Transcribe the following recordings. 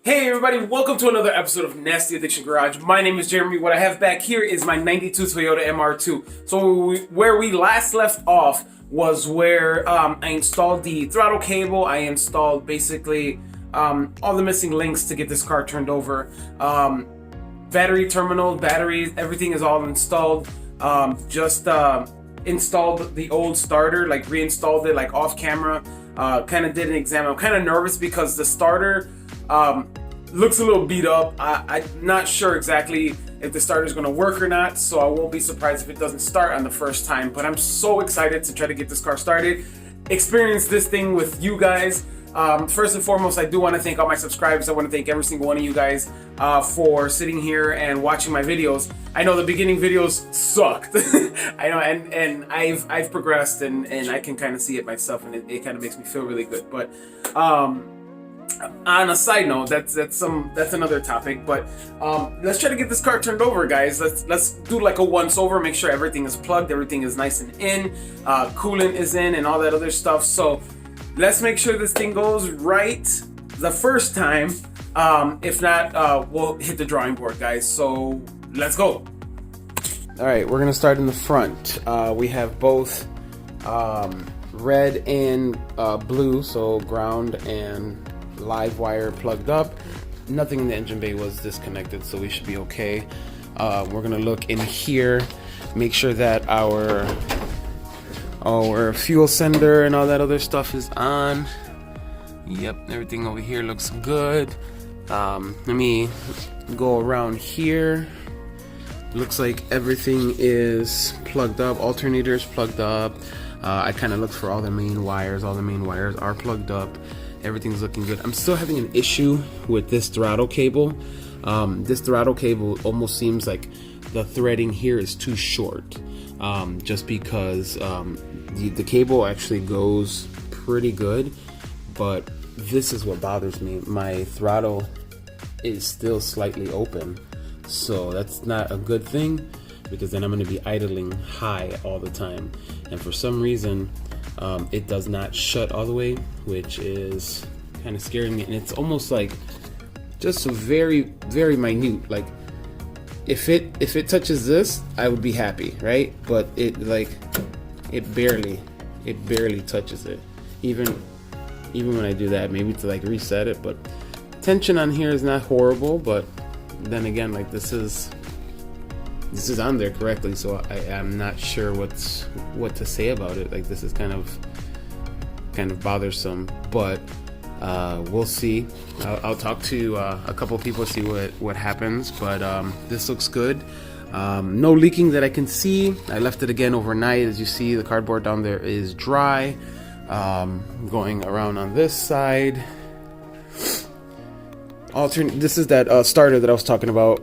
Hey everybody, welcome to another episode of Nasty Addiction Garage. My name is Jeremy. What I have back here is my 92 Toyota MR2. So where we last left off was where I installed the throttle cable. I installed basically all the missing links to get this car turned over. Battery terminal, batteries, everything is all installed. Just installed the old starter, like reinstalled it like off camera. Kind of did an exam. I'm kind of nervous because the starter looks a little beat up. I'm not sure exactly if the starter is going to work or not, so I won't be surprised if it doesn't start on the first time. But I'm so excited to try to get this car started, experience this thing with you guys. First and foremost, I do want to thank all my subscribers. I want to thank every single one of you guys for sitting here and watching my videos. I know the beginning videos sucked. I know, and I've progressed, and I can kind of see it myself, and it kind of makes me feel really good. But on a side note, that's another topic. But let's try to get this car turned over, guys. Let's do like a once over, make sure everything is plugged, everything is nice and in, coolant is in, and all that other stuff. So let's make sure this thing goes right the first time. If not, we'll hit the drawing board, guys. So let's go. All right, we're gonna start in the front. We have both red and blue, so ground and live wire plugged up. Nothing in the engine bay was disconnected, so we should be okay. We're gonna look in here, make sure that our fuel sender and all that other stuff is on. Yep, everything over here looks good. Let me go around here. Looks like everything is plugged up. Alternator's plugged up. I kind of looked for all the main wires. All the main wires are plugged up. Everything's looking good. I'm still having an issue with this throttle cable. This throttle cable almost seems like the threading here is too short. Just because the cable actually goes pretty good, but this is what bothers me. My throttle is still slightly open, so that's not a good thing, because then I'm going to be idling high all the time, and for some reason it does not shut all the way, which is kind of scaring me. And it's almost like just a very, very minute, like if it touches this, I would be happy, right? But it barely touches it, even when I do that, maybe to like reset it. But tension on here is not horrible, but then again, like this is on there correctly, so I'm not sure what to say about it. Like this is kind of bothersome, but we'll see. I'll talk to a couple people, see what happens, but this looks good. No leaking that I can see. I left it again overnight. As you see, the cardboard down there is dry. Going around on this side, this is that starter that I was talking about.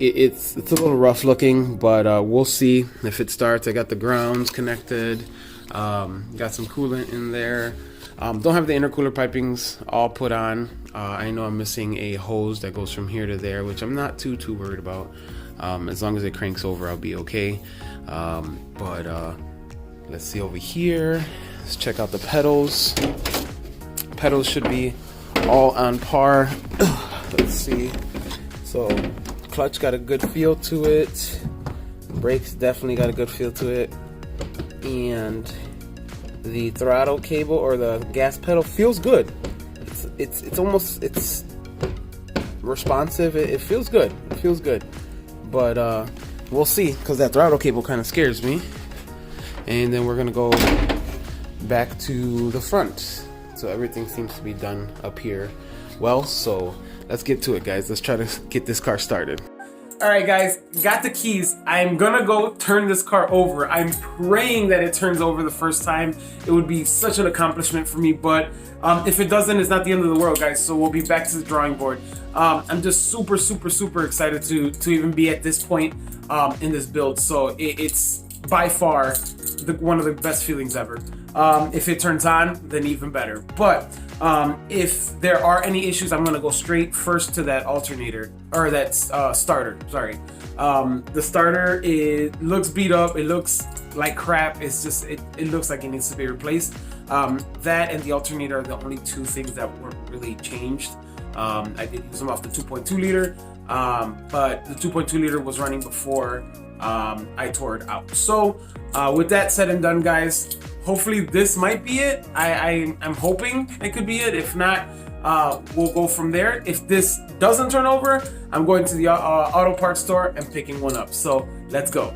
It's a little rough looking, but we'll see if it starts. I got the grounds connected, got some coolant in there. Don't have the intercooler pipings all put on. I know I'm missing a hose that goes from here to there, which I'm not too worried about. As long as it cranks over, I'll be okay. But let's see over here. Let's check out the pedals. Pedals should be all on par. Let's see. So clutch got a good feel to it. Brakes definitely got a good feel to it. And the throttle cable or the gas pedal feels good. It's almost responsive. It feels good. It feels good. But we'll see, because that throttle cable kind of scares me. And then we're gonna go back to the front. So everything seems to be done up here. Well, so let's get to it, guys. Let's try to get this car started. All right, guys, got the keys. I'm gonna go turn this car over. I'm praying that it turns over the first time. It would be such an accomplishment for me, but if it doesn't, it's not the end of the world, guys. So we'll be back to the drawing board. I'm just super excited to even be at this point in this build. So it's by far one of the best feelings ever. If it turns on, then even better. But if there are any issues, I'm gonna go straight first to that alternator, or that starter, sorry. The starter, it looks beat up, it looks like crap. It's just, it looks like it needs to be replaced. That and the alternator are the only two things that weren't really changed. I did use them off the 2.2 liter, but the 2.2 liter was running before I tore it out. So with that said and done, guys, hopefully this might be it. I'm hoping it could be it. If not, we'll go from there. If this doesn't turn over, I'm going to the auto parts store and picking one up. So let's go.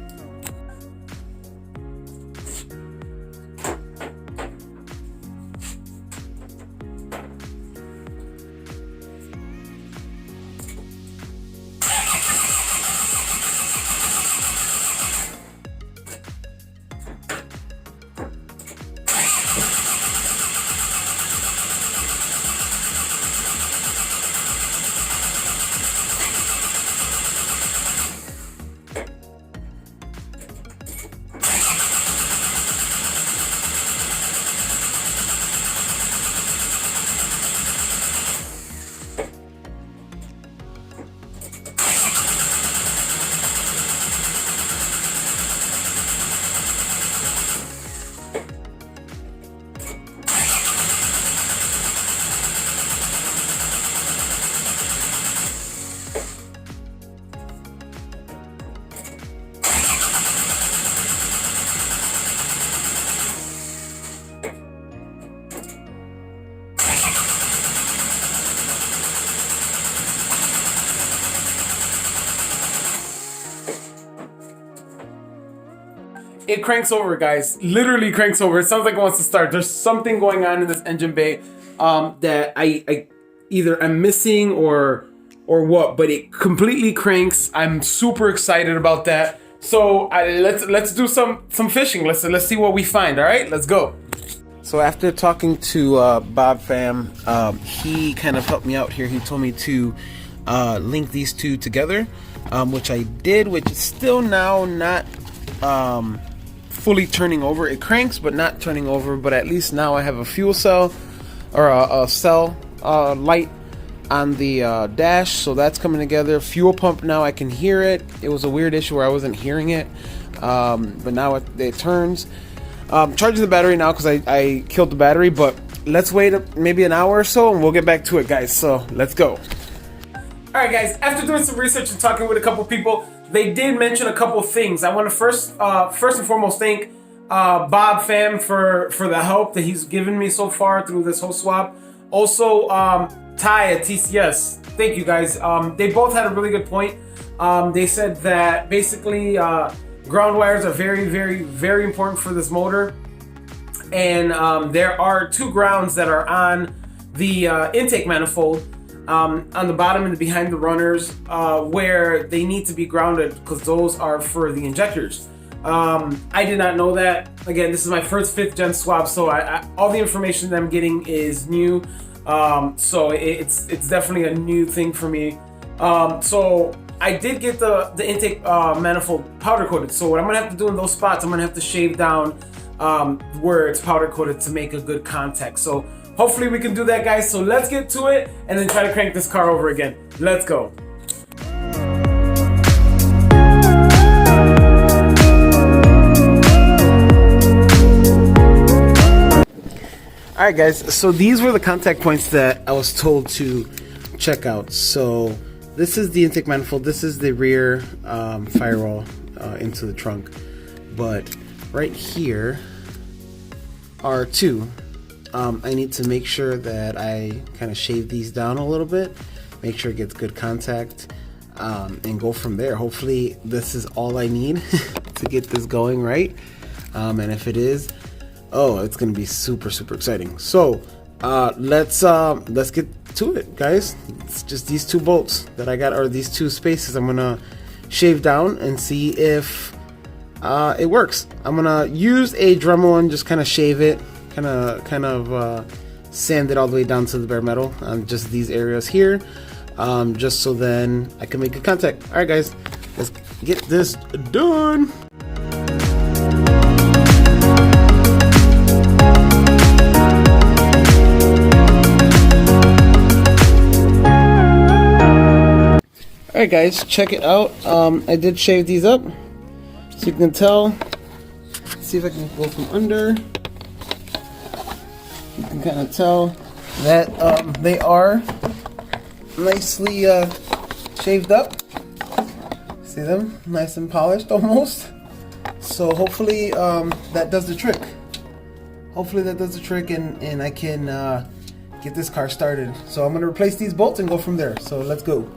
It cranks over, guys. Literally cranks over. It sounds like it wants to start. There's something going on in this engine bay that I either I'm missing or what, but it completely cranks. I'm super excited about that. So let's do some fishing. Let's see what we find. All right, let's go. So after talking to Bob Fam, he kind of helped me out here. He told me to link these two together, which I did, which is still now not fully turning over. It cranks but not turning over, but at least now I have a fuel cell or a cell light on the dash, so that's coming together. Fuel pump, now I can hear it. It was a weird issue where I wasn't hearing it, but now it turns. Charging the battery now because I killed the battery, but let's wait maybe an hour or so and we'll get back to it, guys. So let's go. Alright, guys, after doing some research and talking with a couple people, they did mention a couple things. I want to first and foremost thank Bob Fam for the help that he's given me so far through this whole swap. Also, Ty at TCS, thank you, guys. They both had a really good point. They said that basically ground wires are very, very, very important for this motor. And there are two grounds that are on the intake manifold, on the bottom and behind the runners, where they need to be grounded because those are for the injectors. I did not know that. Again, this is my first 5th gen swap, so all the information that I'm getting is new. So it's definitely a new thing for me. So I did get the intake manifold powder coated. So what I'm gonna have to do in those spots, I'm gonna have to shave down where it's powder coated to make a good contact. So hopefully we can do that, guys. So let's get to it and then try to crank this car over again. Let's go. Alright, guys, so these were the contact points that I was told to check out. So this is the intake manifold, this is the rear firewall into the trunk. But right here are two. I need to make sure that I kind of shave these down a little bit, make sure it gets good contact, and go from there. Hopefully this is all I need to get this going right. And if it is, oh, it's gonna be super, super exciting. So let's get to it, guys. It's just these two bolts that I got, or these two spaces I'm gonna shave down and see if it works. I'm gonna use a Dremel and just kind of shave it, kind of sand it all the way down to the bare metal on just these areas here, just so then I can make good contact. All right, guys, let's get this done. Alright, guys, check it out. I did shave these up, so you can tell. Let's see if I can go from under. You can kind of tell that they are nicely shaved up. See them? Nice and polished almost. So hopefully that does the trick. Hopefully that does the trick, and I can get this car started. So I'm going to replace these bolts and go from there. So let's go.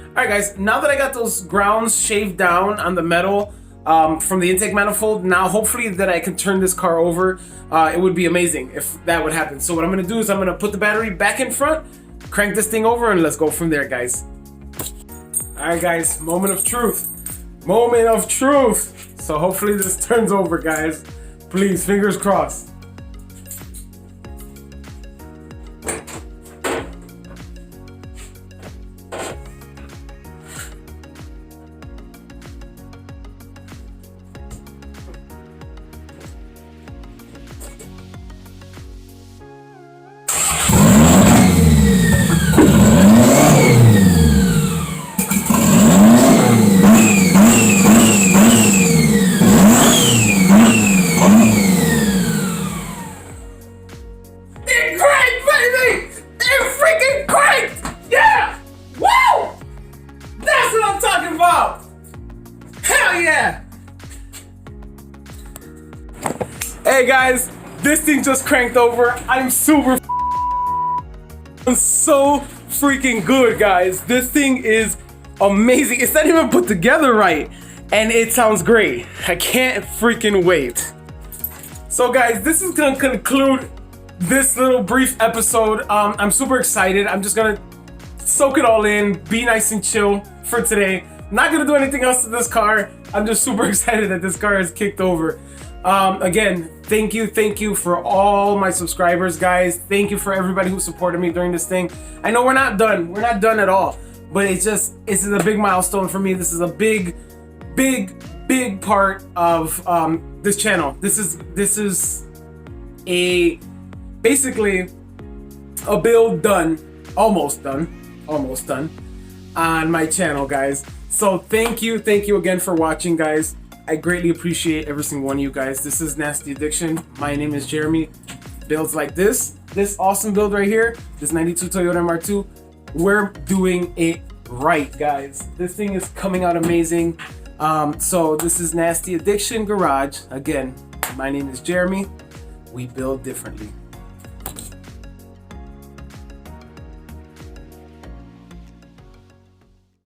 Alright guys, now that I got those grounds shaved down on the metal from the intake manifold, now hopefully that I can turn this car over. It would be amazing if that would happen. So what I'm going to do is I'm going to put the battery back in front, crank this thing over, and let's go from there, guys. Alright guys, moment of truth. Moment of truth. So hopefully this turns over, guys. Please, fingers crossed. Hey guys, this thing just cranked over. I'm so freaking good, guys. This thing is amazing. It's not even put together right, and it sounds great. I can't freaking wait. So guys, this is gonna conclude this little brief episode. I'm super excited. I'm just gonna soak it all in, be nice and chill for today. Not gonna do anything else to this car. I'm just super excited that this car is kicked over. Again, thank you for all my subscribers, guys. Thank you for everybody who supported me during this thing. I know we're not done at all, but this is a big milestone for me. This is a big part of this channel. This is basically a build done, almost done on my channel, guys. So thank you again for watching, guys. I greatly appreciate every single one of you guys. This is Nasty Addiction. My name is Jeremy. Builds like this awesome build right here, this 92 Toyota MR2, we're doing it right, guys. This thing is coming out amazing. So this is Nasty Addiction Garage. Again, my name is Jeremy. We build differently.